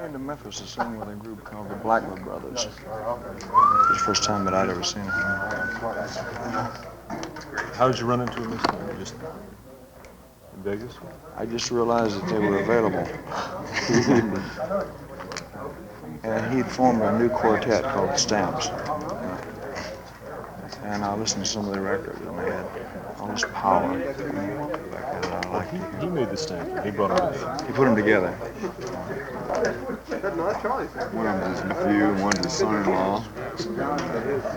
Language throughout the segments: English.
came to Memphis to sing with a group called the Blackwood Brothers. It was the first time that I'd ever seen them. How did you run into him this time? Just in Vegas? I just realized that they were available. And he'd formed a new quartet called the Stamps. And I listened to some of the records, and they had all this power. He made the stamp. He brought them in. He put them together. One of them is nephew, and one's his son-in-law. The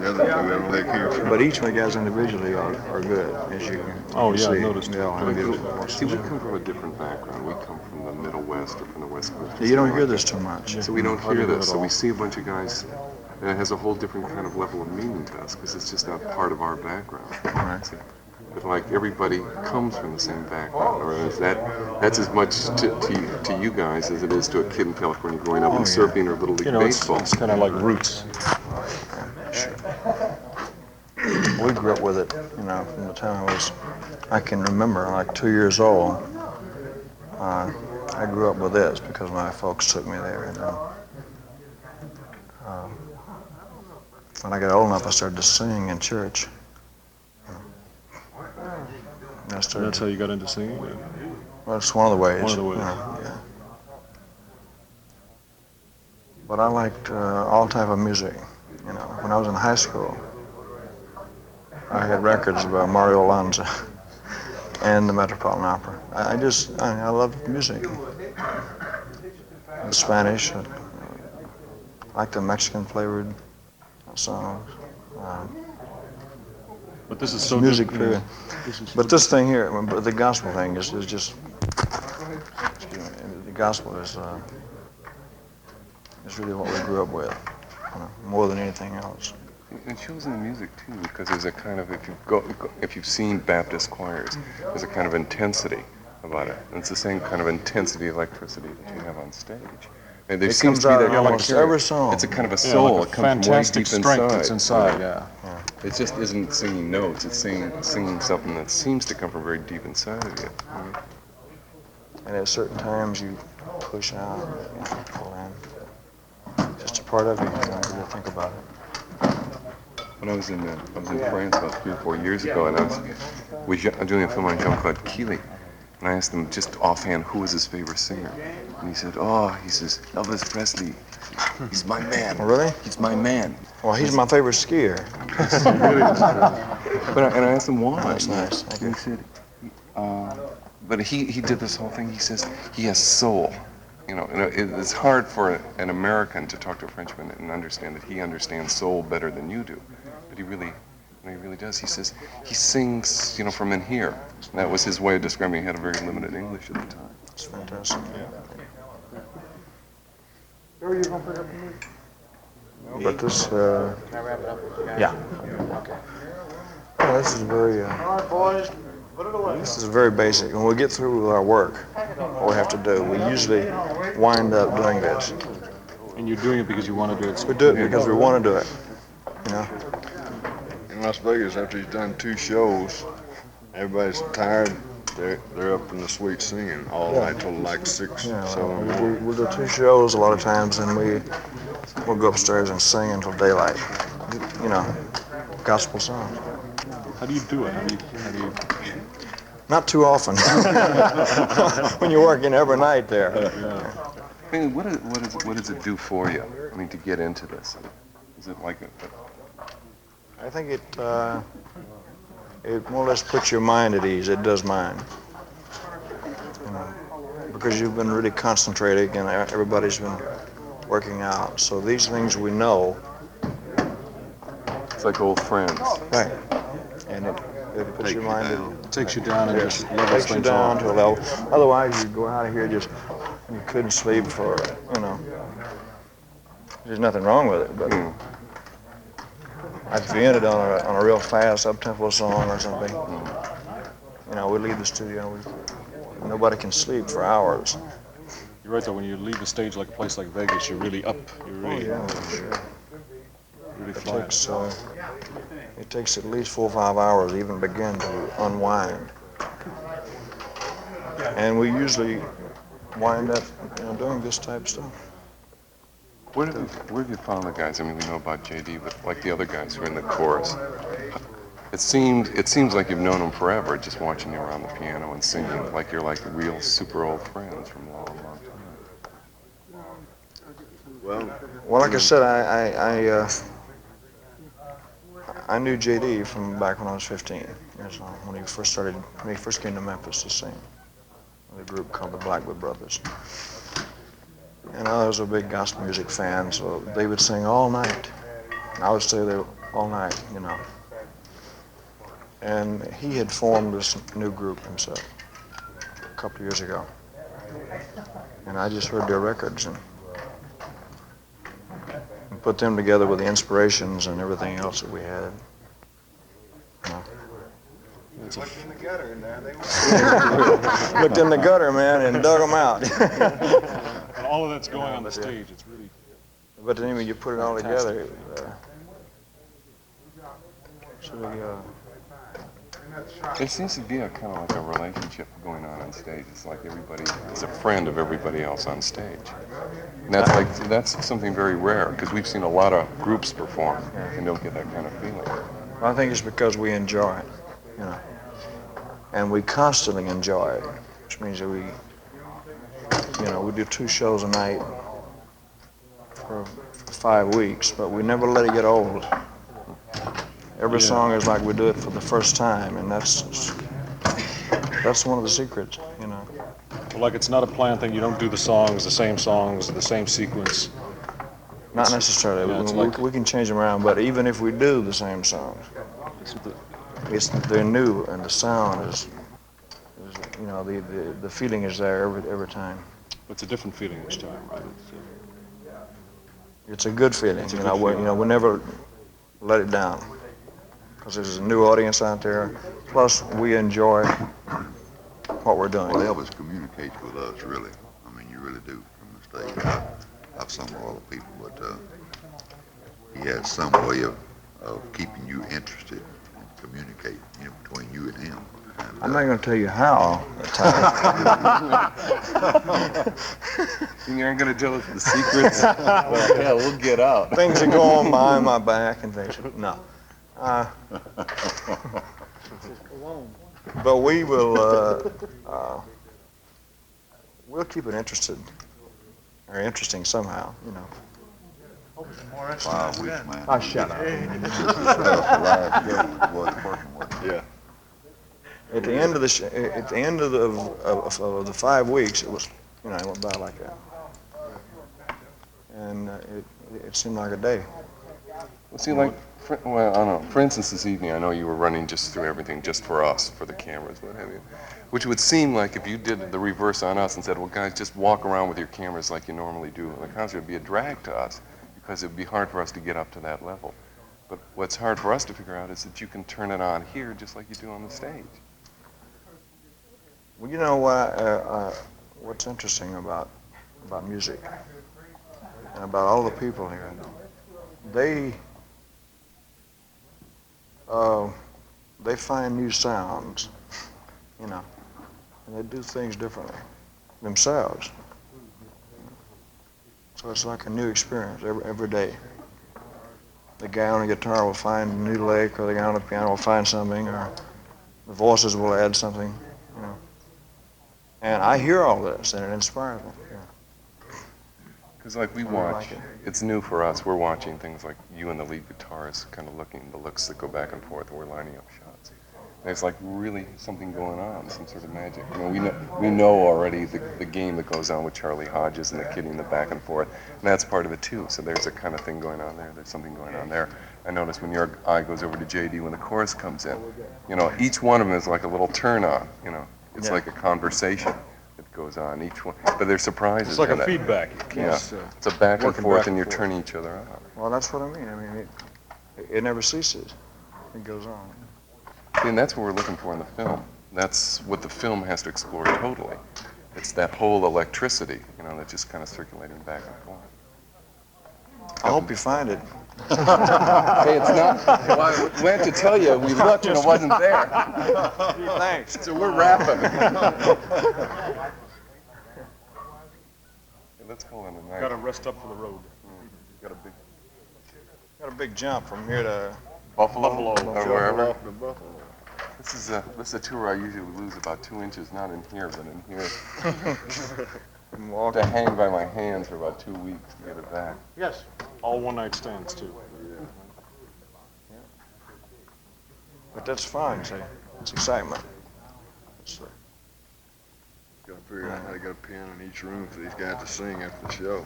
other two, wherever they came from. But each of the guys individually are good, as you can see. I've noticed. They all have beautiful voices. See, we come from a different background. We come from the Middle West or from the West Coast. You don't hear this too much. So we don't hear this. So we see a bunch of guys, and it has a whole different kind of level of meaning to us because it's just not part of our background. Right. See? But like everybody comes from the same background, or that's as much to you guys as it is to a kid in California growing up and surfing or Little League baseball. It's kind of like roots. We grew up with it, from the time I can remember, like 2 years old. I grew up with this because my folks took me there. When I got old enough, I started to sing in church. That's how you got into singing? Well, it's one of the ways. One of the ways. Yeah. But I liked all type of music. When I was in high school, I had records about Mario Lanza and the Metropolitan Opera. I loved music. The Spanish, I liked the Mexican flavored songs. But this is so music different. But this thing here, the gospel thing is just, the gospel is really what we grew up with, more than anything else. It shows in the music too, because there's a kind of, if you've seen Baptist choirs, there's a kind of intensity about it. And it's the same kind of intensity, electricity that you have on stage. And there seems to be that almost every song. It's a kind of a soul. Like a it comes from way deep strength inside. that's inside. Yeah. It just isn't singing notes. It's singing something that seems to come from very deep inside of you. And at certain times you push out, pull in. Just a part of you. You don't really think about it. When I was in France about 3 or 4 years ago, and I was doing a film on Jean-Claude Keely, and I asked him just offhand who was his favorite singer, and he said, Elvis Presley. He's my man. Oh, really? He's my man. Well, he's my favorite skier. And I asked him why. That's nice. And he said, but he did this whole thing. He says he has soul. It's hard for an American to talk to a Frenchman and understand that he understands soul better than you do. But he really does. He says he sings, from in here. And that was his way of describing. He had a very limited English at the time. It's fantastic. Are you going to put up the music? But this, yeah. Okay. Well, this is very, All right, boys, put it away. this is very basic. When we get through with our work, what we have to do, we usually wind up doing this. And you're doing it because you want to do it. We do it because we want to do it. In Las Vegas, after he's done 2 shows, everybody's tired. They're up in the suite singing all night till like 6, 7. We'll do 2 shows a lot of times, and we'll go upstairs and sing until daylight. Gospel songs. How do you do it? How do you? Not too often. When you're working every night there. I mean, what does it do for you? I mean, to get into this, is it like I think it more or less puts your mind at ease. It does mine. Because you've been really concentrating and everybody's been working out. So these things we know. It's like old friends. Right. And it puts your mind at ease. It takes you down and just levels Takes you things down off. to a level. Otherwise, you go out of here just, you couldn't sleep for, There's nothing wrong with it, but if you ended on a real fast up-tempo song or something, we leave the studio, nobody can sleep for hours. You're right though. When you leave the stage like a place like Vegas, you're really up. You're really, Sure. really flying. It takes at least 4 or 5 hours to even begin to unwind. And we usually wind up doing this type of stuff. Where have you found the guys? I mean, we know about JD, but like the other guys who are in the chorus, it seems like you've known them forever, just watching you around the piano and singing, like you're like real super old friends from a long, long time. Well, like I said, I knew JD from back when I was 15 years old, when he first came to Memphis to sing with a group called the Blackwood Brothers. And I was a big gospel music fan, so they would sing all night. And I would stay there all night, you know. And he had formed this new group himself a couple of years ago. And I just heard their records and put them together with the inspirations and everything else that we had. You know. Looked in the gutter in there. Looked in the gutter, man, and dug them out. And all of that's going on the stage. It's really. But then when you put it all together, There seems to be a kind of like a relationship going on stage. It's like everybody is a friend of everybody else on stage. And that's something very rare, because we've seen a lot of groups perform and don't get that kind of feeling. I think it's because we enjoy it, you know, and we constantly enjoy it, which means that we do 2 shows a night for 5 weeks, but we never let it get old. Every song is like we do it for the first time, and that's one of the secrets, you know. Well, like it's not a planned thing. You don't do the same songs, the same sequence. Not necessarily. Yeah, we can change them around, but even if we do the same songs, they're new, and the sound is you know, the feeling is there every time. It's a different feeling each time, right? It's a good feeling. We never let it down, because there's a new audience out there. Plus, we enjoy what we're doing. Well, Elvis communicates with us, really. I mean, you really do from the stage. I've sung with other people, but he has some way of keeping you interested and communicating, you know, between you and him. And, I'm not going to tell you how at times. You aren't going to tell us the secrets? Well, hell, we'll get out. Things that go on behind my back and things. No. But we will. We'll keep it interesting somehow, you know. 5 weeks, man. Oh, shut up. Yeah. At the end of the 5 weeks, it was, you know, it went by like that, and it seemed like a day. Well, see, like, I don't know. For instance, this evening, I know you were running just through everything just for us, for the cameras, what have you. Which would seem like if you did the reverse on us and said, well, guys, just walk around with your cameras like you normally do in the concert, it'd be a drag to us, because it'd be hard for us to get up to that level. But what's hard for us to figure out is that you can turn it on here just like you do on the stage. Well, you know what's interesting about music and about all the people here, they find new sounds, you know, and they do things differently themselves. So it's like a new experience every day. The guy on the guitar will find a new lick, or the guy on the piano will find something, or the voices will add something, you know. And I hear all this, and it inspires me. Yeah. Because like we watch, it's new for us. We're watching things like you and the lead guitarist kind of looking, the looks that go back and forth, and we're lining up shots. There's like really something going on, some sort of magic. You know, we know already the game that goes on with Charlie Hodges and the kidding, the back and forth, and that's part of it too. So there's a kind of thing going on there. There's something going on there. I notice when your eye goes over to JD when the chorus comes in, you know, each one of them is like a little turn on. You know, it's like a conversation that goes on each one. But there's surprises. It's like in a it. feedback. Yeah, it's a back and forth, and you're turning each other on. Well, that's what I mean. I mean, it never ceases. It goes on. And that's what we're looking for in the film. That's what the film has to explore totally. It's that whole electricity, you know, that's just kind of circulating back and forth. I hope you find it. Hey, it's not. Well, we have to tell you, we looked and it wasn't there. Thanks. So we're wrapping. Let's call it a night. Got to rest up for the road. Got a big jump from here to Buffalo, or wherever. Off to Buffalo. This is a tour I usually lose about 2 inches, not in here, but in here. and To walking. hang by my hands for about 2 weeks to get it back. Yes. All one-night stands, too. But that's fun, see. It's excitement. It's, Gotta figure out how to get a piano in each room for these guys to sing after the show.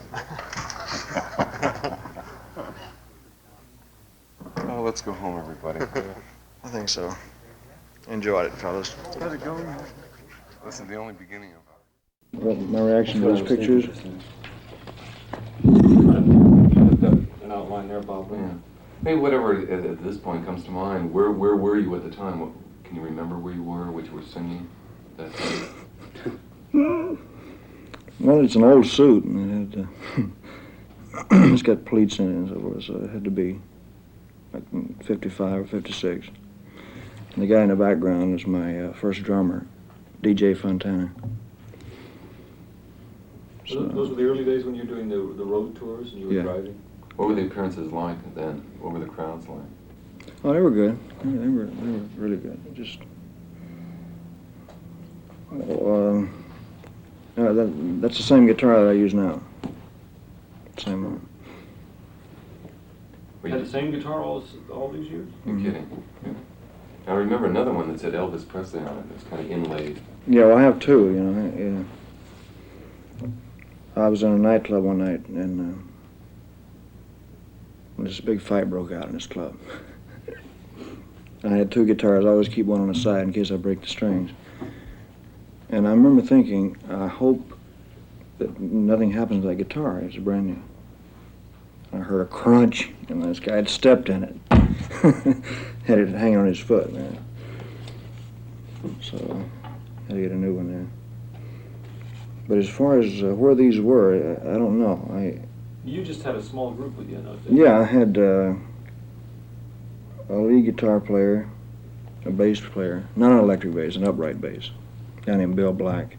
Oh, let's go home, everybody. I think so. Enjoyed it, fellas. How's it going? Listen, the only beginning of What, my reaction to these pictures? An outline there, Bob. Yeah. Hey, whatever at this point comes to mind, where were you at the time? Can you remember where you were, what you were singing? That Well, it's an old suit, and it had, it's got pleats in it and so forth, so it had to be like 55 or 56. And the guy in the background was my first drummer, DJ Fontana. So those were the early days when you were doing the road tours and you were Yeah. driving? What were the appearances like then? What were the crowds like? Oh, they were good. They were really good. Just, that's the same guitar that I use now. Same one. You had the same guitar all these years? You're kidding. Yeah. I remember another one that said Elvis Presley on it. It's kind of inlaid. Yeah, well, I have two, you know. I was in a nightclub one night, and this big fight broke out in this club. I had two guitars. I always keep one on the side in case I break the strings. And I remember thinking, I hope that nothing happens to that guitar. It's brand new. I heard a crunch, and this guy had stepped in it. Had it hanging on his foot, man. So I had to get a new one there. But as far as where these were, I don't know. You just had a small group with you in those days? Yeah, I had a lead guitar player, a bass player, not an electric bass, an upright bass, a guy named Bill Black,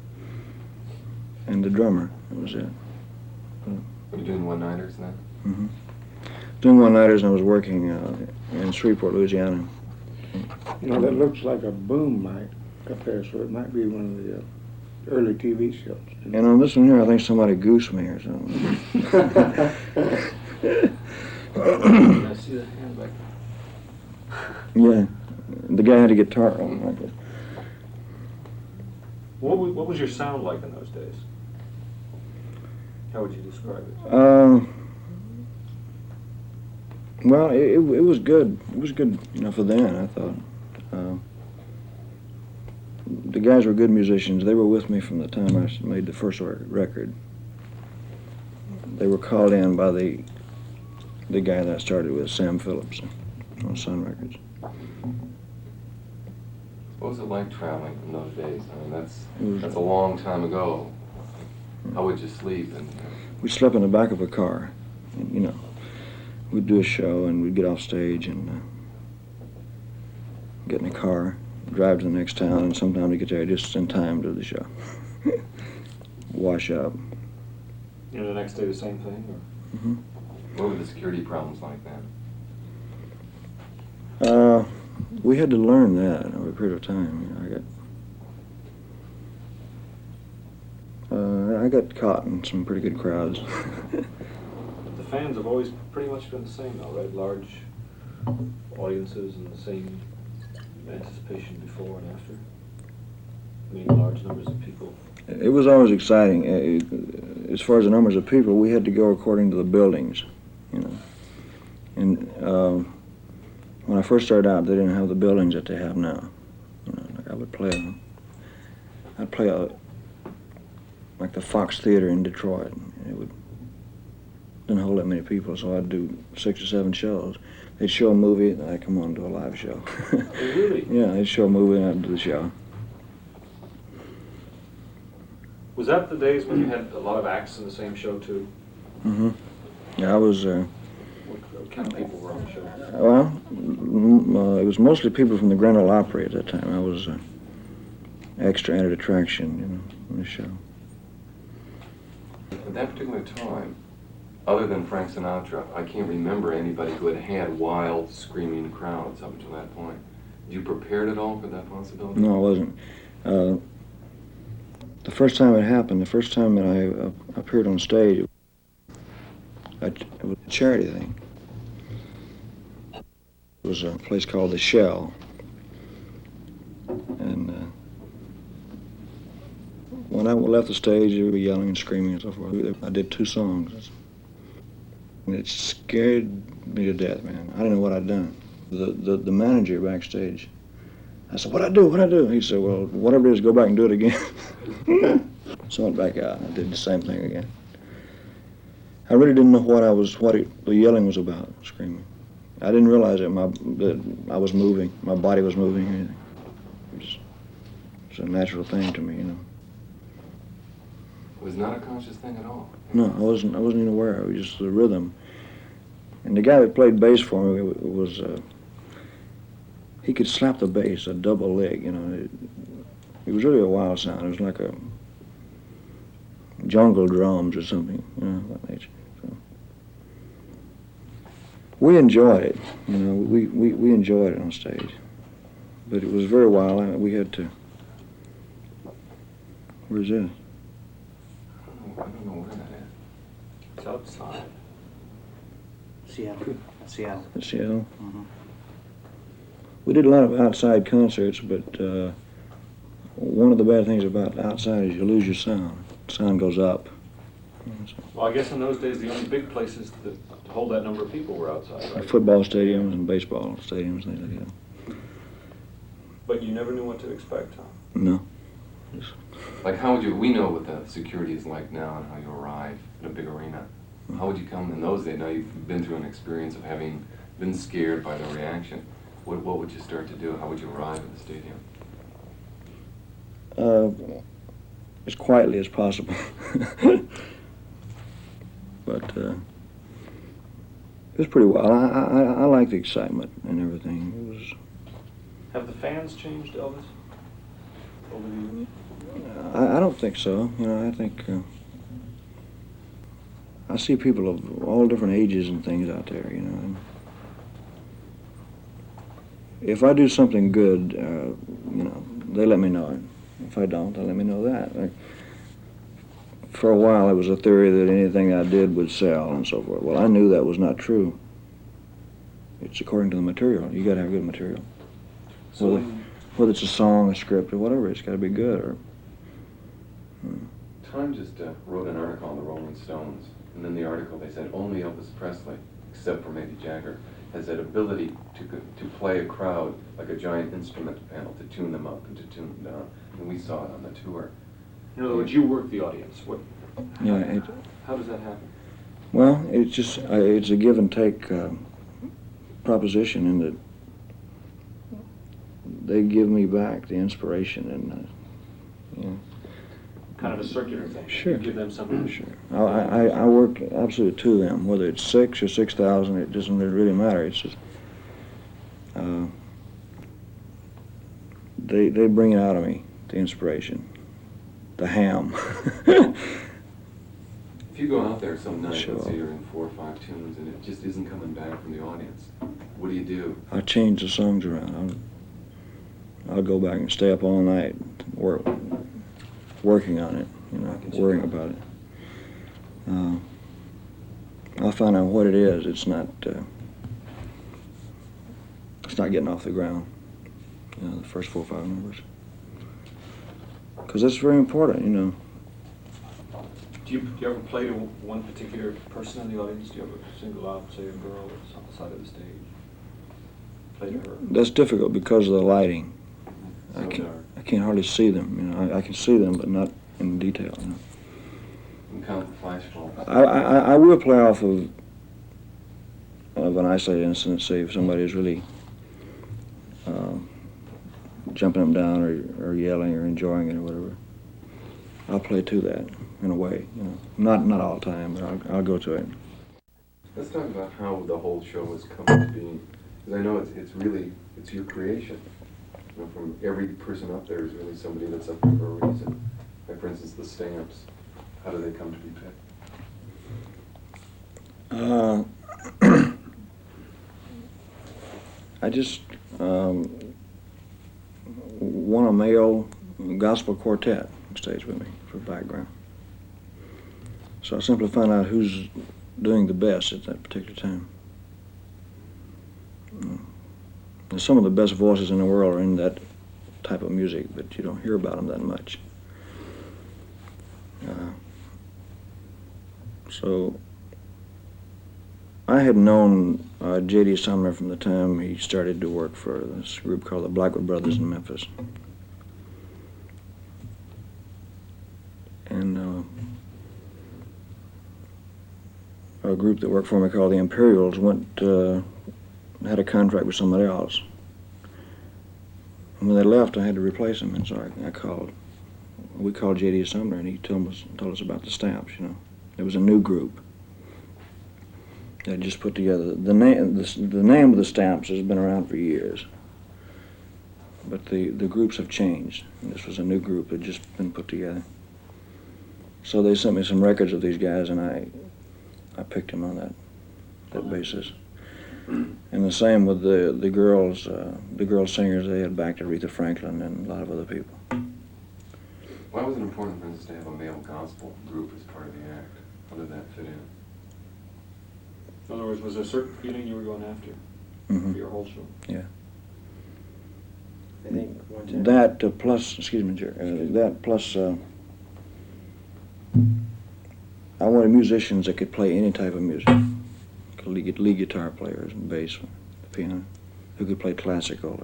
and the drummer. That was it. Were you doing one-nighters then? Mm-hmm. Doing one-nighters, and I was working in Shreveport, Louisiana. You know, that looks like a boom mic up there, so it might be one of the early TV shows. And on this one here, I think somebody goosed me or something. I see that hand back there. Yeah, the guy had a guitar on like that. What was your sound like in those days? How would you describe it? Well, it was good. It was good, you know, for then, I thought. The guys were good musicians. They were with me from the time I made the first record. They were called in by the guy that I started with, Sam Phillips, on Sun Records. What was it like traveling in those days? I mean, that's a long time ago. How would you sleep? And We slept in the back of a car, and, you know, we'd do a show and we'd get off stage and get in a car, drive to the next town, and sometimes we get there just in time to the show. Wash up. You know, the next day the same thing? Or? Mm-hmm. what were the security problems like then? We had to learn that over a period of time. You know, I got caught in some pretty good crowds. But the fans have always pretty much been the same though, right? Large audiences and the same anticipation before and after. I mean, large numbers of people. It was always exciting. As far as the numbers of people, we had to go according to the buildings, you know. And when I first started out, they didn't have the buildings that they have now. You know, like I'd play like the Fox Theater in Detroit. Didn't hold that many people, so I'd do 6 or 7 shows. They'd show a movie, and I'd come on and do a live show. Really? Yeah, they'd show a movie, and I'd do the show. Was that the days when you had a lot of acts in the same show too? Mm-hmm. Yeah, I was. What kind of people were on the show? Well, it was mostly people from the Grand Ole Opry at that time. I was extra added attraction, you know, in the show. At that particular time, other than Frank Sinatra, I can't remember anybody who had wild, screaming crowds up until that point. You prepared at all for that possibility? No, I wasn't. The first time it happened, the first time that I appeared on stage, it was a charity thing. It was a place called The Shell. And when I left the stage, they were yelling and screaming and so forth. I did 2 songs. And it scared me to death, man. I didn't know what I'd done. The manager backstage, I said, what'd I do? He said, well, whatever it is, go back and do it again. So I went back out and I did the same thing again. I really didn't know what the yelling was about, screaming. I didn't realize that I was moving, my body was moving or anything. It's a natural thing to me, you know. It was not a conscious thing at all? No, I wasn't even aware. It was just the rhythm. And the guy that played bass for me was he could slap the bass, a double leg, you know. It was really a wild sound. It was like a jungle drums or something, you know, that nature. So we enjoyed it, you know. We enjoyed it on stage, but it was very wild. We had to. Where's this? I don't know where that is. It's outside. Seattle. Seattle. Seattle. Mhm. We did a lot of outside concerts, but one of the bad things about outside is you lose your sound. Sound goes up. Well, I guess in those days, the only big places that to hold that number of people were outside, right? Football stadiums and baseball stadiums, things like that. But you never knew what to expect, huh? No. Like, how would you, we know what the security is like now and how you arrive in a big arena. How would you come in those days? Now you've been through an experience of having been scared by the reaction. What would you start to do? How would you arrive at the stadium? As quietly as possible. But it was pretty wild. I like the excitement and everything. It was. Have the fans changed, Elvis, over the years? I don't think so. You know, I think I see people of all different ages and things out there. You know, and if I do something good, you know, they let me know it. If I don't, they let me know that. For a while, it was a theory that anything I did would sell and so forth. Well, I knew that was not true. It's according to the material. You got to have good material. So Whether it's a song, a script, or whatever, it's got to be good. Or Time just wrote an article on the Rolling Stones, and in the article they said only Elvis Presley, except for maybe Jagger, has that ability to play a crowd like a giant instrument panel, to tune them up and to tune them down. And we saw it on the tour. in other words, you work the audience. yeah, How does that happen? well, it's just it's a give and take proposition, in that they give me back the inspiration and you know. Kind of a circular thing. Sure. You give them something. Sure. I work absolutely to them, whether it's 6 or 6,000. It doesn't really matter. It's just they bring it out of me, the inspiration, the ham. If you go out there some night, Sure. let's say you're in 4 or 5 tunes, and it just isn't coming back from the audience, what do you do? I change the songs around. I'll go back and stay up all night, working on it, you know, worrying about it. I'll find out what it is. It's not getting off the ground, you know, the first 4 or 5 numbers. Because that's very important, you know. Do you ever play to one particular person in the audience? Do you ever single out, say, a girl that's on the side of the stage? Play to her? That's difficult because of the lighting. So dark. I can't hardly see them, you know. I can see them, but not in detail, you know. And count the flash bulbs. I will play off of an isolated incident, say if somebody is really jumping them down or yelling or enjoying it or whatever. I'll play to that in a way, you know. Not all the time, but I'll go to it. Let's talk about how the whole show has come to being. Because I know it's really your creation. You know, from every person up there is really somebody that's up there for a reason. Like, for instance, the Stamps. How do they come to be picked? Uh, I just want a male gospel quartet on stage with me for background. So I simply find out who's doing the best at that particular time. And some of the best voices in the world are in that type of music, but you don't hear about them that much. So I had known J.D. Sumner from the time he started to work for this group called the Blackwood Brothers in Memphis. And a group that worked for me called the Imperials had a contract with somebody else. And when they left, I had to replace them, and so we called J.D. Sumner, and he told us about the Stamps, you know. It was a new group. They just put together the name of the Stamps has been around for years, but the groups have changed. And this was a new group that had just been put together. So they sent me some records of these guys, and I picked them on that basis. And the same with the girls singers. They had backed Aretha Franklin and a lot of other people. Why was it important, for instance, to have a male gospel group as part of the act? How did that fit in? In other words, was there a certain feeling you were going after for your whole show? Yeah. I think one time. That plus, excuse me, Jerry, that plus, I wanted musicians that could play any type of music. Lead guitar players and bass, piano, who could play classical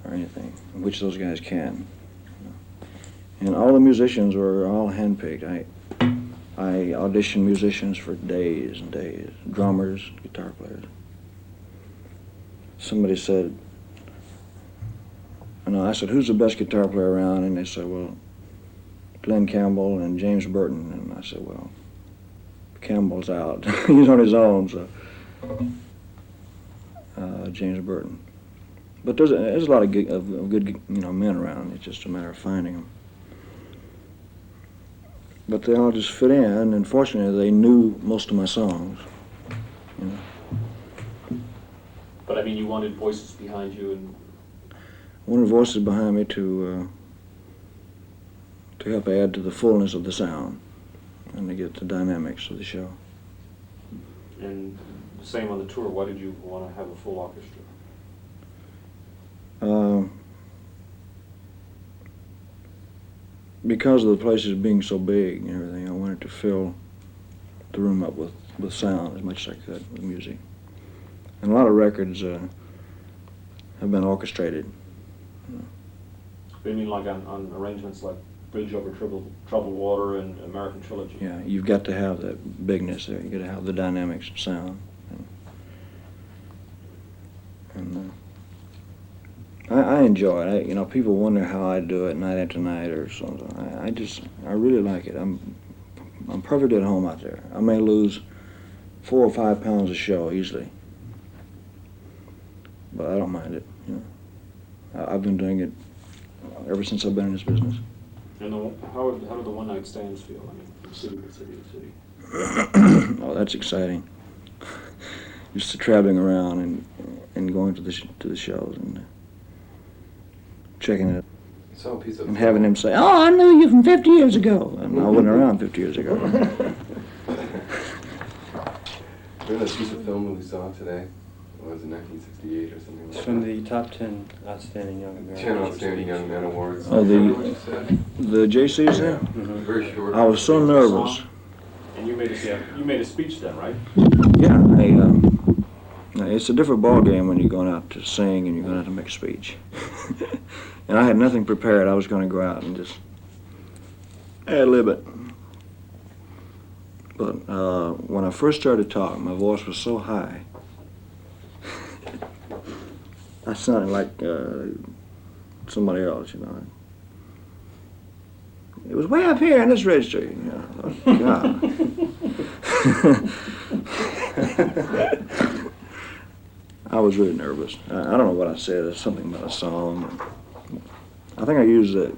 or anything, which those guys can. And all the musicians were all handpicked. I auditioned musicians for days and days, drummers, guitar players. Somebody said, I said, who's the best guitar player around? And they said, well, Glenn Campbell and James Burton. And I said, well, Campbell's out. He's on his own, so James Burton. But there's a lot of good men around. It's just a matter of finding them. But they all just fit in, and fortunately they knew most of my songs. You know. But I mean, you wanted voices behind you, and I wanted voices behind me to help add to the fullness of the sound and to get the dynamics of the show. And the same on the tour. Why did you want to have a full orchestra? Because of the places being so big and everything, I wanted to fill the room up with sound as much as I could, with music. And a lot of records have been orchestrated. You mean like on arrangements like Bridge Over Troubled Water and American Trilogy? Yeah, you've got to have that bigness there. You've got to have the dynamics of sound. And I enjoy it. People wonder how I do it night after night or something. I really like it. I'm perfectly at home out there. I may lose 4 or 5 pounds a show easily, but I don't mind it. I've been doing it ever since I've been in this business. And how do the one-night stands feel? I mean, from city to city to city. Oh, that's exciting. Just traveling around and going to the shows and checking it and having them say, "Oh, I knew you from 50 years ago," and I wasn't around 50 years ago. Remember that piece of film that we saw today? What was it, 1968 or something like that? It's from the top 10 Outstanding Young Americans. 10 Outstanding Young Men Awards. Oh, Remember what you said? the JCs there? Very short. I was so nervous. And you made a speech then, right? Yeah, it's a different ball game when you're going out to sing and you're going out to make a speech. And I had nothing prepared. I was going to go out and just ad-lib it. But when I first started talking, my voice was so high. I sounded like somebody else, It was way up here in this register, God. I was really nervous. I don't know what I said. It's something about a song. I think I used it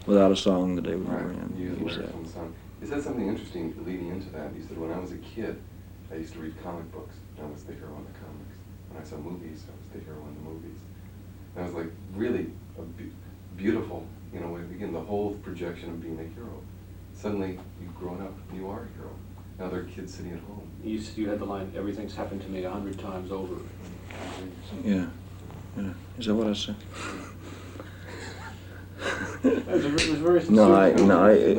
without a song the day we were in. Use Used lyrics that. from the song. You said something interesting leading into that. You said, when I was a kid, I used to read comic books. I was the hero in the comics. When I saw movies, I was the hero in the movies. And I was like, really beautiful, you know, again, the whole projection of being a hero. Suddenly, you've grown up, and you are a hero. Now there are kids sitting at home. You had the line, everything's happened to me 100 times over. Yeah. Is that what I said? It was very sincere. No, I. The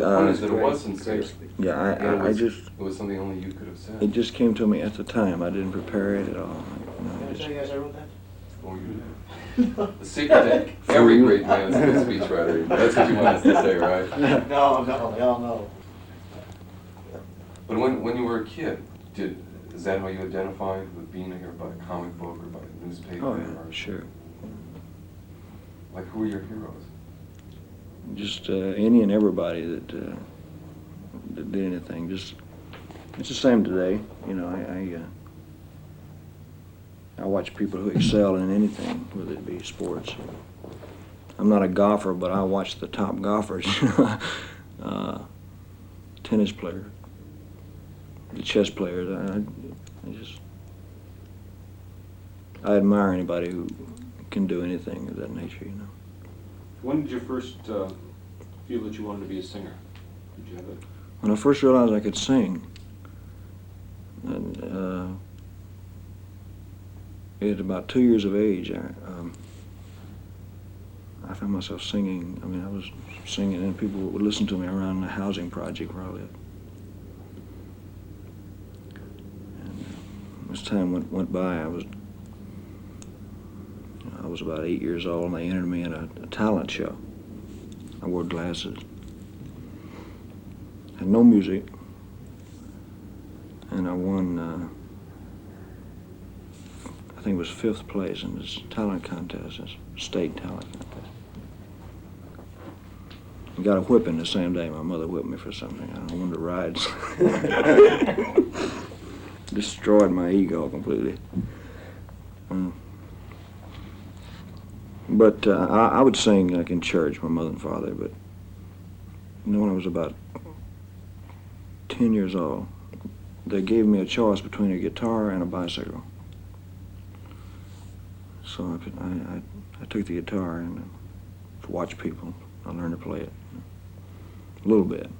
point is that it was sincere. Yeah, I just. It was something only you could have said. It just came to me at the time. I didn't prepare it at all. Can I tell you guys I wrote that? Oh, you did. The secret to every great man is a good speechwriter. That's what you want us to say, right? No, they all know. But when you were a kid, is that how you identified with being a hero, by a comic book or by a newspaper? Oh, yeah, sure. Like, who were your heroes? Just any and everybody that did anything. Just it's the same today. You know, I watch people who excel in anything, whether it be sports. I'm not a golfer, but I watch the top golfers. Tennis players, the chess players. I admire anybody who can do anything of that nature. You know. When did you first feel that you wanted to be a singer? Did you have it? When I first realized I could sing, and, at about 2 years of age, I found myself singing. I mean, I was singing, and people would listen to me around the housing project where I lived. And as time went by, I was about 8 years old, and they entered me in a talent show. I wore glasses. Had no music, and I won. I think it was 5th place in this talent contest, this state talent contest. I got a whipping the same day. My mother whipped me for something. I wanted to ride. Destroyed my ego completely. But I would sing like in church, my mother and father. But you know, when I was about 10 years old, they gave me a choice between a guitar and a bicycle. So I took the guitar and watched people. I learned to play it a little bit.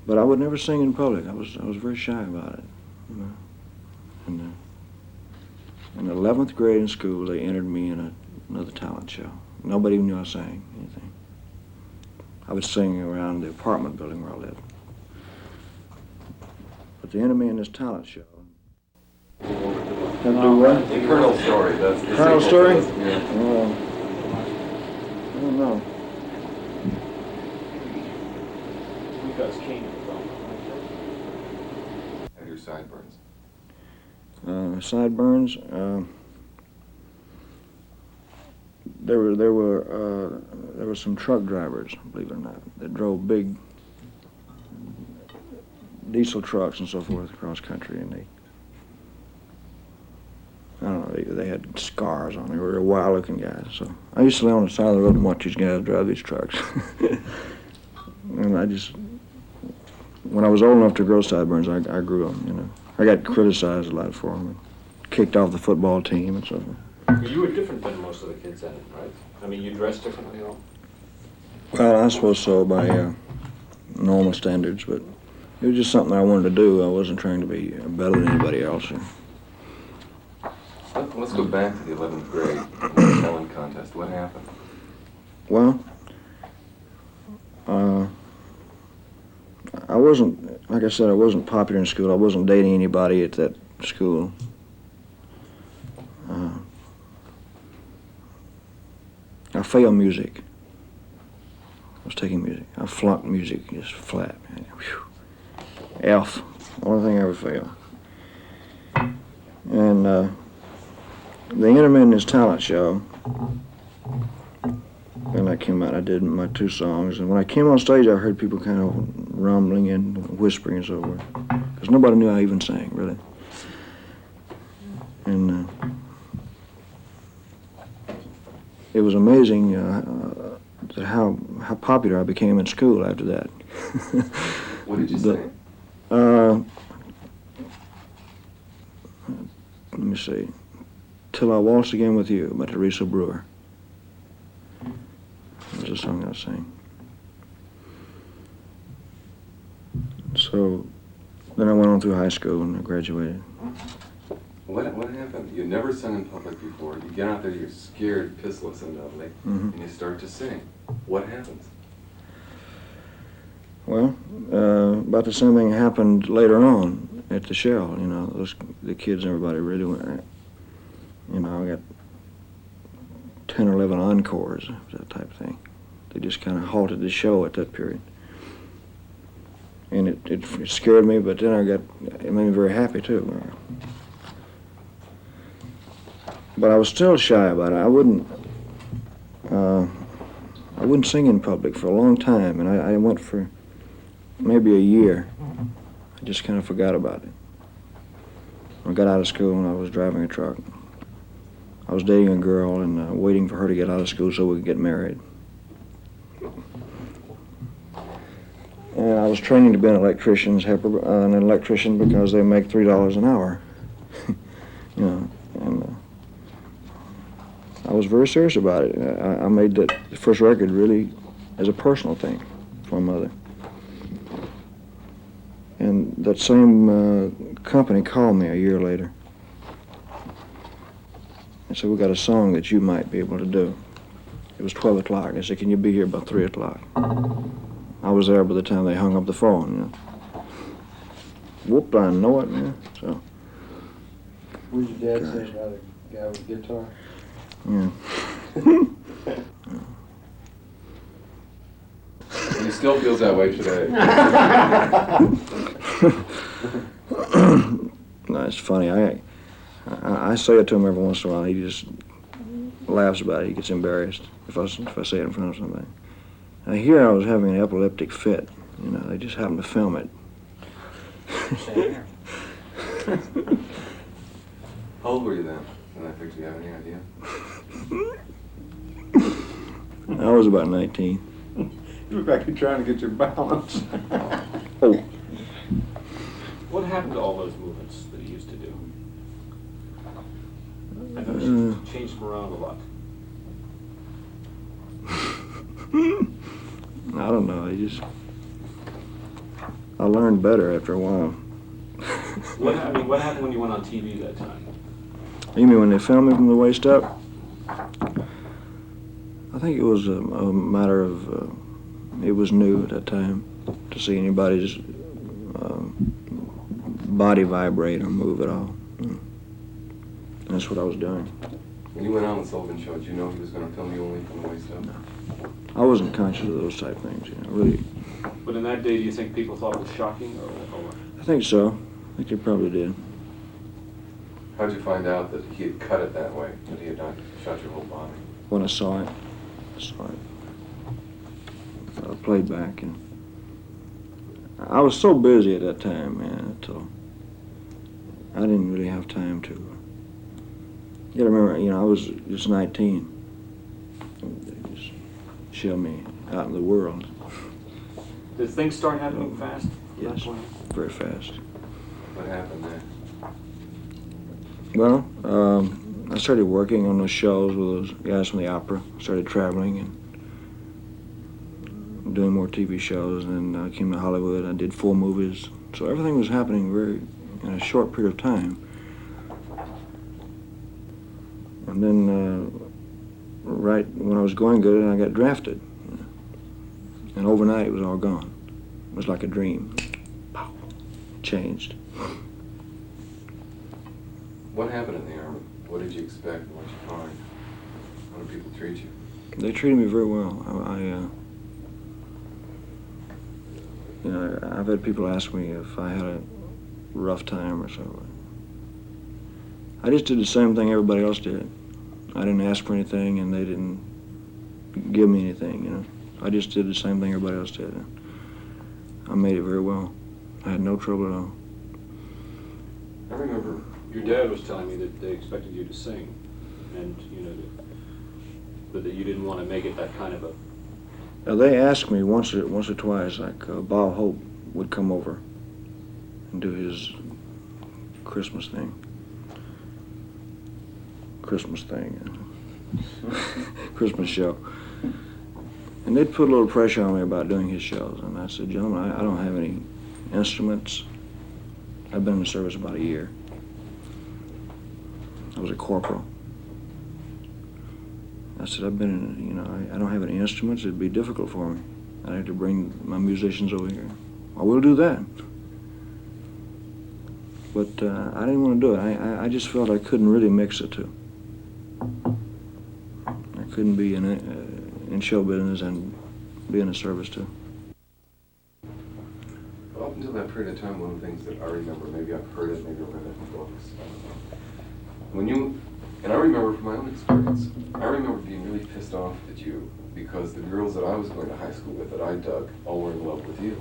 But I would never sing in public. I was very shy about it. You know. And in 11th grade in school, they entered me in another talent show. Nobody even knew I sang anything. I was singing around the apartment building where I lived. But they entered me in this talent show. Do what? The Colonel story. That's the Colonel sequel story? to this, yeah. I don't know. You guys came from. And your sideburns. Sideburns. There were some truck drivers, believe it or not, that drove big diesel trucks and so forth across country, and I don't know, they had scars on them. They were wild-looking guys. So I used to lay on the side of the road and watch these guys drive these trucks. And I just, when I was old enough to grow sideburns, I grew them. You know, I got criticized a lot for them, kicked off the football team and so forth. You were different than most of the kids then, right? I mean, you dressed differently, all. Well, I suppose so by normal standards, but it was just something I wanted to do. I wasn't trying to be better than anybody else. Let's go back to the 11th grade talent contest. What happened? Well, I wasn't, like I said, I wasn't popular in school. I wasn't dating anybody at that school. I failed music. I was taking music. I flunked music, just flat. Whew. F. Only thing I ever failed. And they entered me in this talent show. And I came out, I did my 2 songs. And when I came on stage, I heard people kind of rumbling and whispering and so forth. Because nobody knew I even sang, really. And it was amazing how popular I became in school after that. What did you say? Let me see. Till I Waltz Again with You by Teresa Brewer. That's a song I sang. So then I went on through high school and I graduated. What happened? You never sung in public before. You get out there, you're scared, pissless and ugly, and you start to sing. What happens? Well, about the same thing happened later on at the Shell. You know, the kids and everybody really went. You know, I got 10 or 11 encores, that type of thing. They just kind of halted the show at that period. And it scared me, but then it made me very happy too. But I was still shy about it. I wouldn't sing in public for a long time, and I went for maybe a year. I just kind of forgot about it. When I got out of school and I was driving a truck. I was dating a girl and waiting for her to get out of school so we could get married. And I was training to be an electrician because they make $3 an hour. You know, and I was very serious about it. I made the first record really as a personal thing for my mother. And that same company called me a year later. And said, we got a song that you might be able to do. It was 12 o'clock. I said, can you be here about 3 o'clock? I was there by the time they hung up the phone, you know. Whoop, I know it, man. So. What did your dad say about a guy with a guitar? Yeah. He still feels that way today. No, it's funny. I say it to him every once in a while. He just laughs about it. He gets embarrassed if I say it in front of somebody. Here I was having an epileptic fit. You know, they just happened to film it. How old were you then? And I think, do you have any idea? I was about 19. You look like you're trying to get your balance. Oh. What happened to all those movements that he used to do? I noticed you changed them around a lot. I don't know. I learned better after a while. What happened when you went on TV that time? You mean when they filmed me from the waist up? I think it was a matter of, it was new at that time to see anybody's body vibrate or move at all. That's what I was doing. When you went on the Sullivan Show, did you know he was going to film you only from the waist up? No. I wasn't conscious of those type things, you know, really. But in that day, do you think people thought it was shocking, or? I think so. I think they probably did. How'd you find out that he had cut it that way, that he had not shot your whole body? When I saw it, I played back, and I was so busy at that time, man, so I didn't really have time to. You gotta remember, you know, I was just 19. They just shoved me out in the world. Did things start happening fast? Yes, very fast. What happened there? Well, I started working on those shows with those guys from the opera. Started traveling and doing more TV shows, and then I came to Hollywood. I did 4 movies. So everything was happening in a short period of time. And then right when I was going good, I got drafted. And overnight it was all gone. It was like a dream. Pow. Changed. What happened in the Army? What did you expect and what did you find? How do people treat you? They treated me very well. You know, I've had people ask me if I had a rough time or so. I just did the same thing everybody else did. I didn't ask for anything, and they didn't give me anything, you know. I just did the same thing everybody else did. And I made it very well. I had no trouble at all. I remember your dad was telling me that they expected you to sing, and but that you didn't want to make it that kind of a They asked me once or twice, like Bob Hope would come over and do his Christmas thing. Christmas show. And they'd put a little pressure on me about doing his shows. And I said, gentlemen, I don't have any instruments. I've been in the service about a year. I was a corporal. I said, I've been in, I don't have any instruments. It'd be difficult for me. I'd have to bring my musicians over here. I will do that. But I didn't want to do it. I just felt I couldn't really mix the two. I couldn't be in show business and be in the service too. Up until that period of time, one of the things that I remember, maybe I've heard it, maybe I've read it in books, and I remember from my own experience, I remember being really pissed off at you because the girls that I was going to high school with that I dug all were in love with you.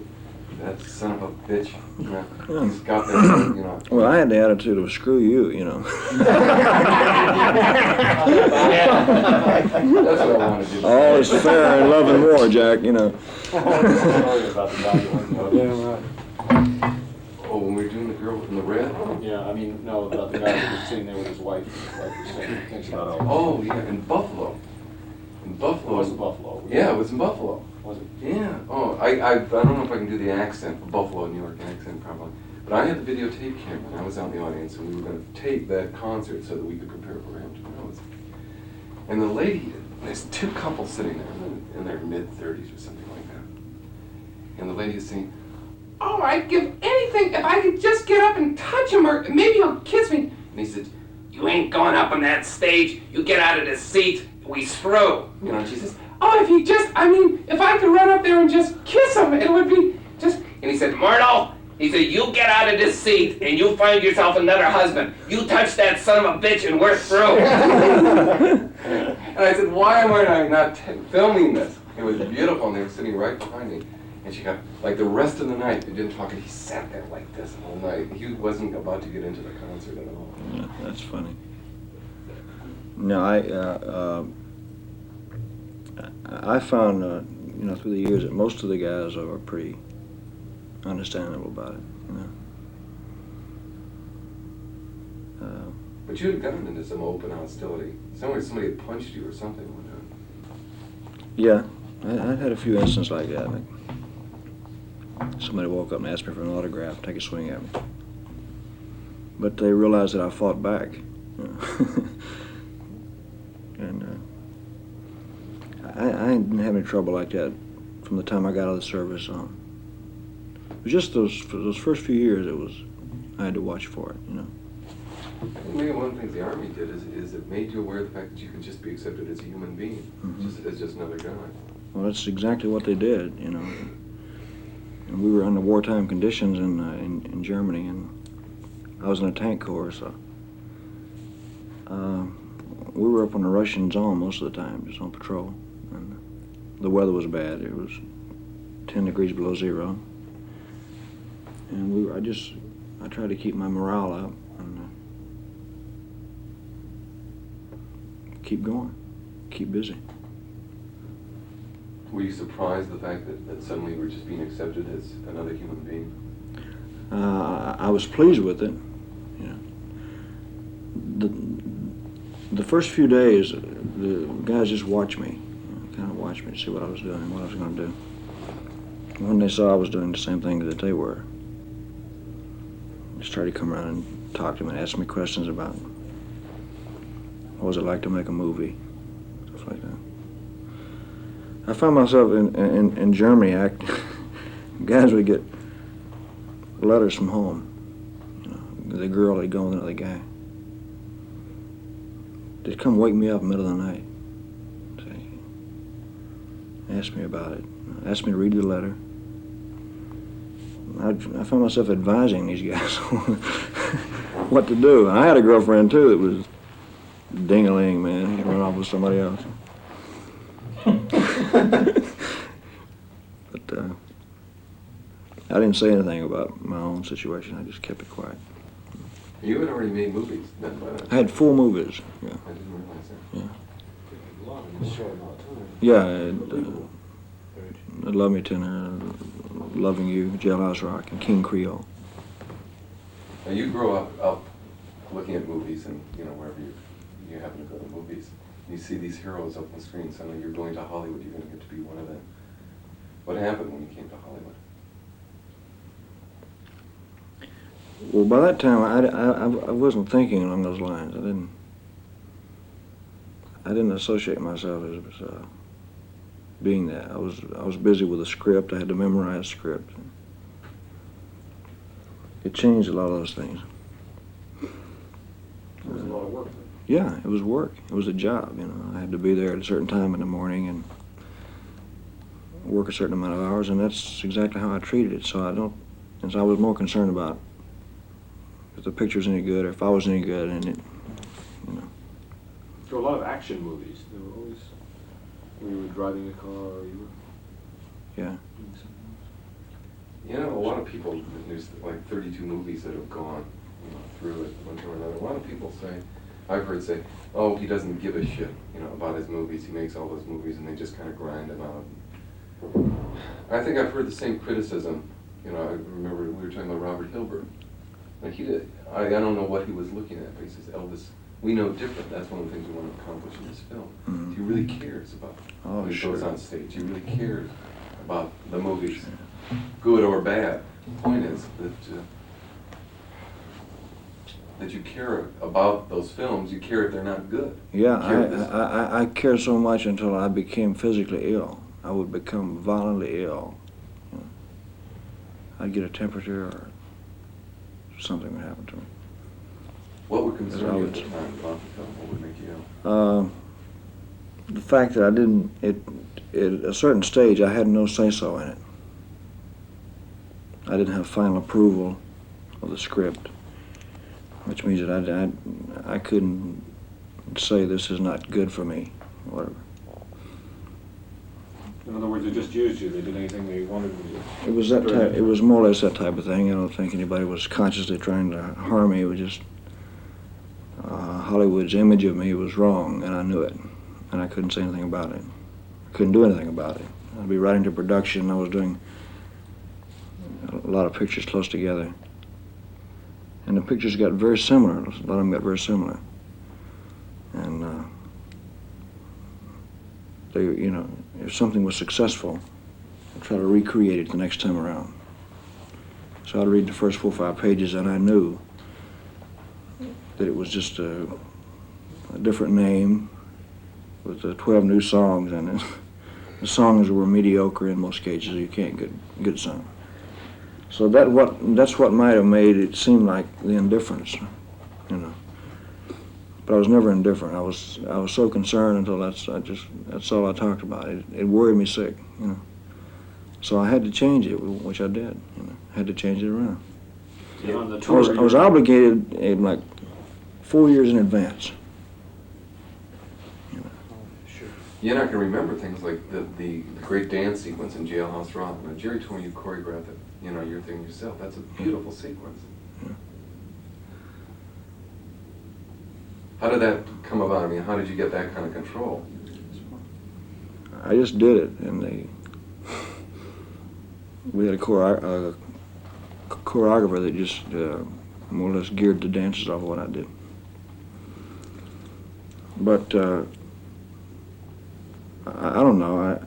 That son of a bitch, he's got that, Well, I had the attitude of screw you, That's what I wanted to do. All is fair in love and war, Jack, Sorry about the guy who went to Yeah, right. Oh, when we were doing the girl in the red? Yeah, I mean, no, about the guy who was sitting there with his wife. Like you're saying, thinks about Elvis. Oh, yeah, in Buffalo. In Buffalo. It was Buffalo. Yeah, it was in Buffalo. Was it? Yeah. Oh, I don't know if I can do the accent, the Buffalo, New York accent probably. But I had the videotape camera and I was out in the audience and we were going to tape that concert so that we could prepare for him to promote. And the lady, there's two couples sitting there in their mid-30s or something like that. And the lady is saying, "Oh, I'd give anything if I could just get up and touch him or maybe he'll kiss me." And he said, "You ain't going up on that stage. You get out of the seat. We through." And she says, "Oh, if I could run up there and just kiss him, it would be just..." And he said, "Myrtle," he said, "you get out of this seat and you find yourself another husband. You touch that son of a bitch and we're through." And I said, "Why am I not filming this?" It was beautiful and they were sitting right behind me. And she got, like the rest of the night, we didn't talk and he sat there like this all night. He wasn't about to get into the concert at all. Yeah, that's funny. No, I found, through the years that most of the guys are pretty understandable about it, But you had gotten into some open hostility. Somebody had punched you or something one time. Yeah, I had a few instances like that. Like somebody woke up and asked me for an autograph, take a swing at me. But they realized that I fought back. And I didn't have any trouble like that from the time I got out of the service on. It was just those first few years I had to watch for it, I think maybe one of the things the Army did is it made you aware of the fact that you could just be accepted as a human being, as just another guy. Well, that's exactly what they did, And we were under wartime conditions in Germany, and I was in a tank corps, so we were up on the Russian zone most of the time, just on patrol. And the weather was bad. It was 10 degrees below zero, and I tried to keep my morale up and keep going, keep busy. Were you surprised the fact that suddenly you were just being accepted as another human being? I was pleased with it. The first few days, the guys just watched me, kind of watched me to see what I was doing, what I was going to do. When they saw I was doing the same thing that they were, just tried to come around and talk to them and ask me questions about what was it like to make a movie, stuff like that. I found myself in Germany, guys would get letters from home. The girl had gone with another guy. They'd come wake me up in the middle of the night. Ask me about it. Ask me to read the letter. I found myself advising these guys what to do. And I had a girlfriend too that was ding-a-ling, man. She'd run off with somebody else. But I didn't say anything about my own situation. I just kept it quiet. You had already made movies then by that. I had 4 movies. Yeah. I didn't realize that. Yeah. Long and short amount of time. Yeah. Love Me Tender, Loving You, Jailhouse Rock, and King Creole. Now you grow up looking at movies, and wherever you happen to go to movies, you see these heroes up on screen. Suddenly you're going to Hollywood. You're going to get to be one of them. What happened when you came to Hollywood? Well, by that time, I wasn't thinking along those lines. I didn't associate myself as being that. I was busy with a script. I had to memorize a script. It changed a lot of those things. It was a lot of work. Yeah, it was work. It was a job. I had to be there at a certain time in the morning and work a certain amount of hours, and that's exactly how I treated it. So I was more concerned about if the picture's any good or if I was any good, and it. There were a lot of action movies. There were always, when you were driving a car or you were Yeah. doing something A lot of people, there's like 32 movies that have gone through it one time or another. A lot of people say, I've heard say, oh, he doesn't give a shit, about his movies. He makes all those movies and they just kind of grind them out. I think I've heard the same criticism. I remember we were talking about Robert Hilbert. Like I don't know what he was looking at, but he says, Elvis, we know different. That's one of the things we want to accomplish in this film. Mm-hmm. He really cares about when he goes on stage. He really cares about the movies, good or bad. The point is that you care about those films. You care if they're not good. Yeah, I cared so much until I became physically ill. I would become violently ill. I'd get a temperature or something would happen to me. What would concern you at the time about the film? What would make you ill? The fact that I didn't, at a certain stage, I had no say-so in it. I didn't have final approval of the script, which means that I couldn't say this is not good for me, or whatever. In other words, they just used you. They did anything they wanted to do. It was that type. It was more or less that type of thing. I don't think anybody was consciously trying to harm me. It was just Hollywood's image of me was wrong, and I knew it, and I couldn't say anything about it. I couldn't do anything about it. I'd be writing to production. I was doing a lot of pictures close together, and the pictures got very similar. A lot of them got very similar, and they, if something was successful, I'd try to recreate it the next time around. So I'd read the first 4 or 5 pages, and I knew that it was just a different name with 12 new songs, and the songs were mediocre in most cases. You can't get good song. So that's what might have made it seem like the indifference, But I was never indifferent. I was so concerned until that's all I talked about. It worried me sick, So I had to change it, which I did. I had to change it around. Yeah, on the I tour, was obligated in like 4 years in advance. You're not going to remember things like the great dance sequence in Jailhouse Rock. Now, Jerry told me you choreographed it, your thing yourself. That's a beautiful sequence. Yeah. How did that come about? I mean, how did you get that kind of control? I just did it, and we had a choreographer that just more or less geared the dances off of what I did. But I don't know.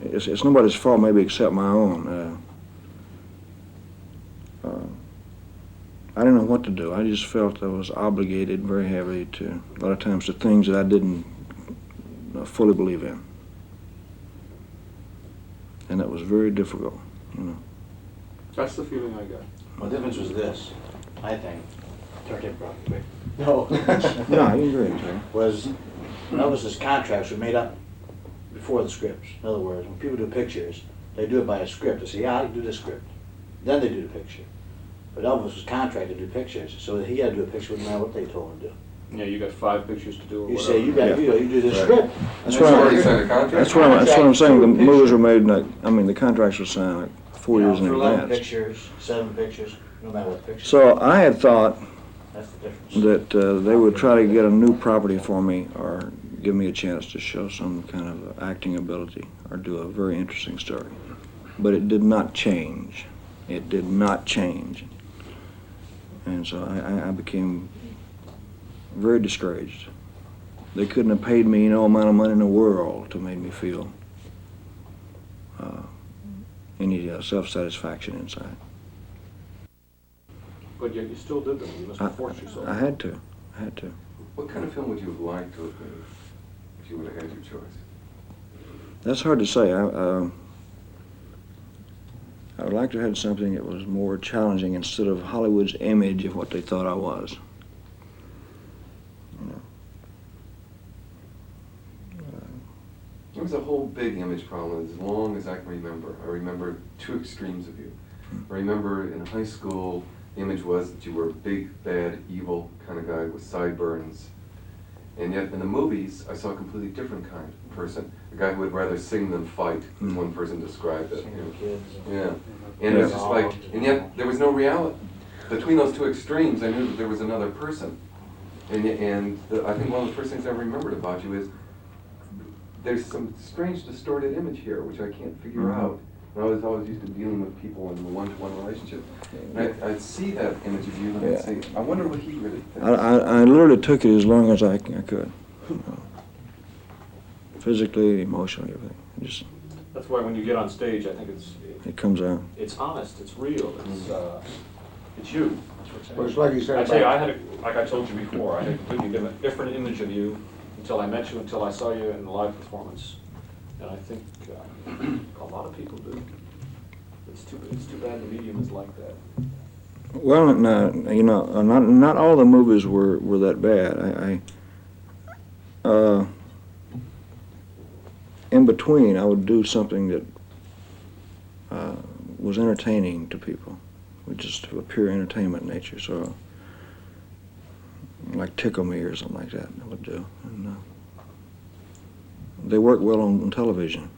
It's nobody's fault, maybe except my own. I didn't know what to do. I just felt I was obligated very heavily to, a lot of times, to things that I didn't fully believe in. And that was very difficult, that's the feeling I got. Well, the difference was this, I think. Turn it probably quick. No. No, you agree, sir. Was Elvis's contracts were made up before the scripts. In other words, when people do pictures, they do it by a script. They say, yeah, I can do this script. Then they do the picture. But Elvis was contracted to do pictures, so he had to do a picture no matter what they told him to do. Yeah, you got 5 pictures to do. Or You whatever. say you got you do this script. That's You already signed a contract. That's what I'm saying. The movies were made the contracts were signed like 4 years in For 11 advance. pictures, 7 pictures, no matter what picture. So I had thought That's the difference. that they would try to get a new property for me or give me a chance to show some kind of acting ability or do a very interesting story. But it did not change. It did not change. And so I became very discouraged. They couldn't have paid me no amount of money in the world to make me feel any self-satisfaction inside. But yet you still did them. You must have forced yourself. I had to. I had to. What kind of film would you have liked to have made if you would have had your choice? That's hard to say. I would like to have had something that was more challenging instead of Hollywood's image of what they thought I was. You know. There was a whole big image problem as long as I can remember. I remember two extremes of you. I remember in high school, the image was that you were a big, bad, evil kind of guy with sideburns. And yet in the movies, I saw a completely different kind of person. A guy who would rather sing than fight, as one person described it. Yeah. And it was just like, and yet there was no reality. Between those two extremes, I knew that there was another person. I think one of the first things I remembered about you is there's some strange distorted image here, which I can't figure out. And I was always used to dealing with people in a one-to-one relationship. And I'd see that image of you and I'd say, I wonder what he really thinks. I literally took it as long as I could. Physically, emotionally, everything. That's why when you get on stage, I think it comes out. it's honest, it's real, it's you. Well, it's like you said I tell you, about, like I told you before, I had a completely different image of you until I met you, until I saw you in the live performance. And I think a lot of people do. It's too bad the medium is like that. Well, no, you know, not all the movies were that bad. In between, I would do something that was entertaining to people, with just a pure entertainment nature. So, like Tickle Me or something like that, I would do. And they work well on television.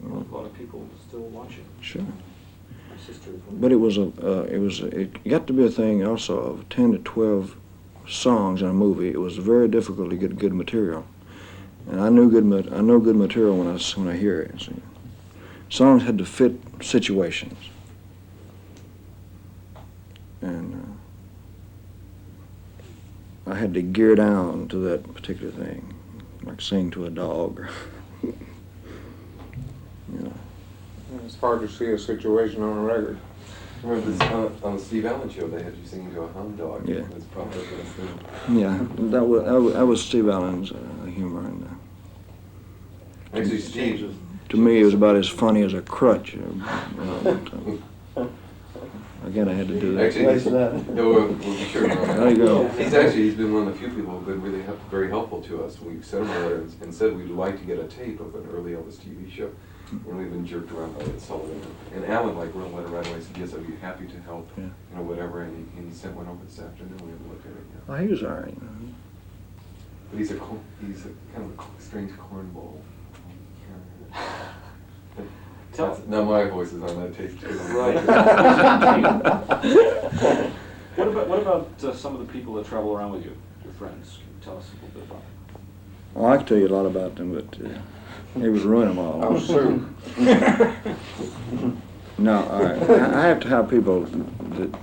A lot of people still watching. Sure. My sister is one. But it got to be a thing also of 10 to 12 songs in a movie. It was very difficult to get good material. And I know good material when I hear it. See. Songs had to fit situations. And I had to gear down to that particular thing, like sing to a dog. You know. it's hard to see a situation on a record. Remember this, on the Steve Allen show, they had you singing to a hound dog. Yeah. That's probably the best thing. Yeah, that was Steve Allen's humor. And, Actually, Steve, to me, it was about as funny as a crutch. Again, I had to do that. actually, we'll be sure. There you go. He's been one of the few people who've been really very helpful to us. We sent him a letter and said we'd like to get a tape of an early Elvis TV show. And we've been jerked around by it, Sullivan. And Alan wrote a letter right away, said, yes, I'd be happy to help, Yeah. whatever. And he sent one over this afternoon. We haven't looked at it yet. Well, he was all right. But he's a kind of a strange cornball. Now my voice is on that tape too. Right. What about some of the people that travel around with you, your friends? Can you tell us a little bit about them? Well, I could tell you a lot about them, but it would ruin them all. Oh, sure. No, I have to have people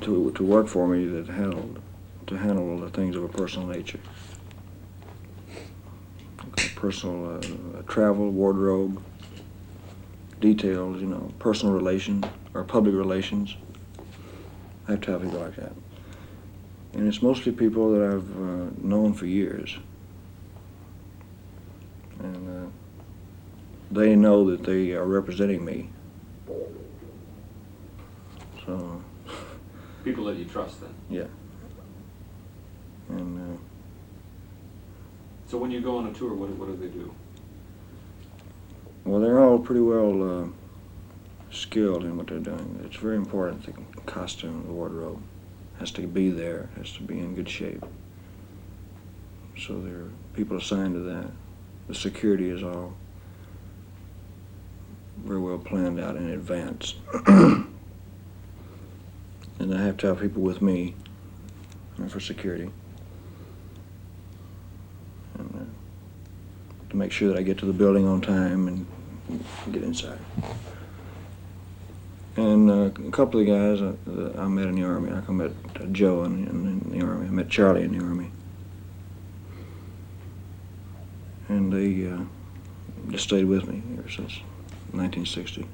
to work for me that handle the things of a personal nature. Personal travel, wardrobe, details, personal relations or public relations. I have to have people like that. And it's mostly people that I've known for years. And they know that they are representing me. So. People that you trust, then? Yeah. And. So when you go on a tour, what do they do? Well, they're all pretty well skilled in what they're doing. It's very important. The costume, the wardrobe has to be there, has to be in good shape. So there are people assigned to that. The security is all very well planned out in advance. And I have to have people with me for security. And to make sure that I get to the building on time and get inside. And a couple of guys I met in the Army. I met Joe in the Army. I met Charlie in the Army. And they just stayed with me ever since 1960.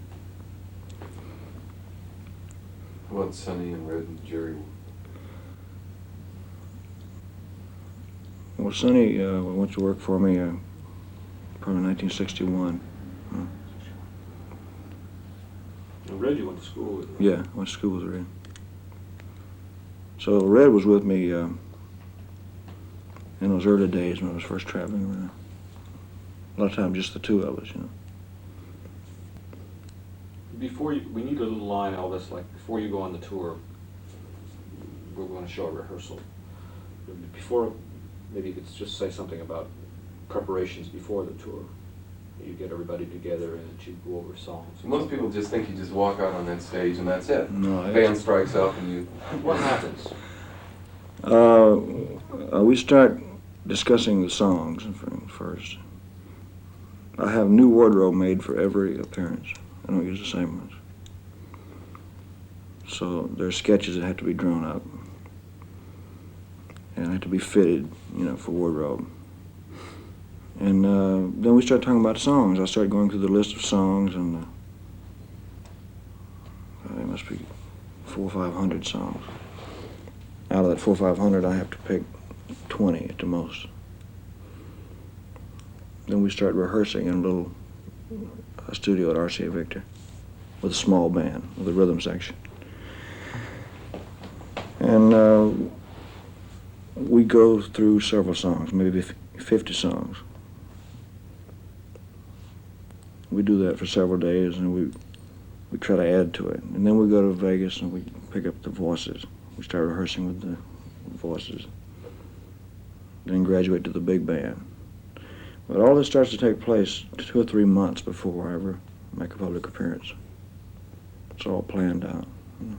What about Sonny and Red and Jerry? Well, Sonny went to work for me probably 1961. And Red, you went to school with? Yeah, I went to school with Red. So Red was with me in those early days when I was first traveling around. A lot of times just the two of us, you know. Before you, we need a little line, Elvis, like before you go on the tour, we're going to show a rehearsal. Before, maybe you could just say something about preparations before the tour. You get everybody together and you go over songs. Most people just think you just walk out on that stage and that's it. No, Band strikes up and you... What happens? We start discussing the songs first. I have new wardrobe made for every appearance. I don't use the same ones. So there's sketches that have to be drawn up and have to be fitted, you know, for wardrobe. And then we start talking about songs. I start going through the list of songs, and there must be 400 or 500 songs. Out of that 400 or 500, I have to pick 20 at the most. Then we start rehearsing in a little studio at RCA Victor with a small band, with a rhythm section. And we go through several songs, maybe 50 songs. We do that for several days, and we try to add to it. And then we go to Vegas and we pick up the voices. We start rehearsing with the voices. Then graduate to the big band. But all this starts to take place 2 or 3 months before I ever make a public appearance. It's all planned out. You know.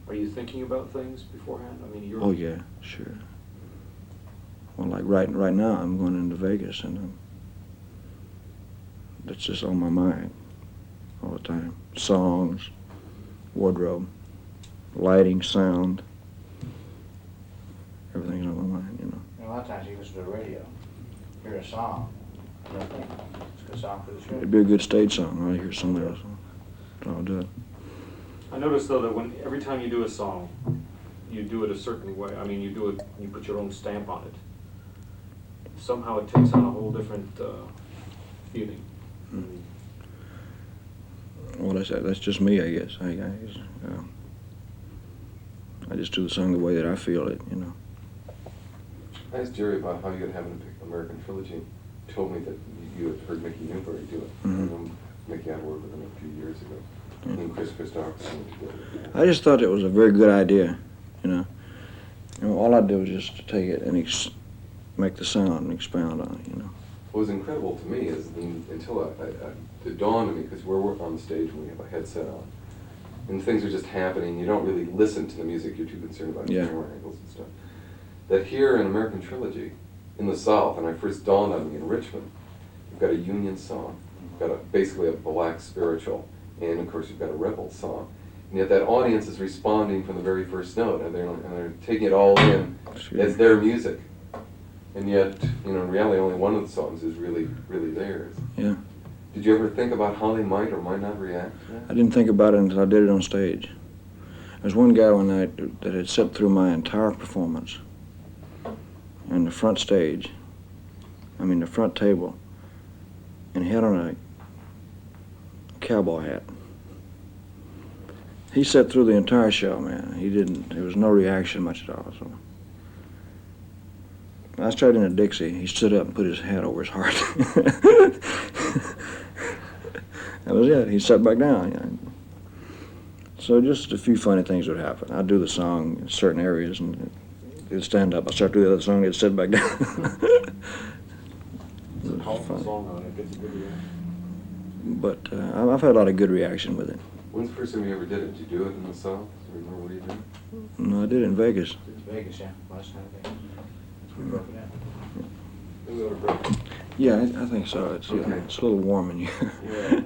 Are you thinking about things beforehand? I mean, you're... Oh yeah, sure. Well, like right now, I'm going into Vegas, and that's just on my mind all the time. Songs, wardrobe, lighting, sound. Everything's on my mind, you know. A lot of times you listen to the radio, hear a song, and you think, it's a good song for the show. It'd be a good stage song. I hear somebody else. I'll do it. I noticed though that every time you do a song, you do it a certain way. I mean, you do it, you put your own stamp on it. Somehow it takes on a whole different feeling. Well, that's just me, I guess. I just do the song the way that I feel it, you know. I asked Jerry about how you had having an American Trilogy. He told me that you had heard Mickey Newbury do it. Mm-hmm. Mickey had worked with him a few years ago. Mm-hmm. And Chris Christopherson together. I just thought it was a very good idea, you know. All I did was just to take it and make the sound and expound on it, you know. What was incredible to me is until it dawned on me, because we're working on the stage when we have a headset on, and things are just happening. You don't really listen to the music. You're too concerned about camera angles and stuff. That here in American Trilogy, in the South, and I first dawned on me in Richmond, you've got a Union song, you've got basically a black spiritual, and of course you've got a rebel song. And yet that audience is responding from the very first note, and they're taking it all in as their music. And yet, you know, in reality, only one of the songs is really, really theirs. Yeah. Did you ever think about how they might or might not react to that? I didn't think about it until I did it on stage. There's one guy one night that had sat through my entire performance in the front stage, the front table, and he had on a cowboy hat. He sat through the entire show, man. There was no reaction much at all. So I started in a Dixie. He stood up and put his hat over his heart. That was it. He sat back down. You know. So just a few funny things would happen. I'd do the song in certain areas, and he'd stand up. I'd start doing the other song, he'd sit back down. It was funny. But I've had a lot of good reaction with it. When's the first time you ever did it? Did you do it in the South? Do you remember where you did it? No, I did it in Vegas. Vegas, yeah. Last night, Vegas. We broke it in. Maybe we ought to break. Yeah, I think so. It's, Okay. it's a little warm in here. Yeah.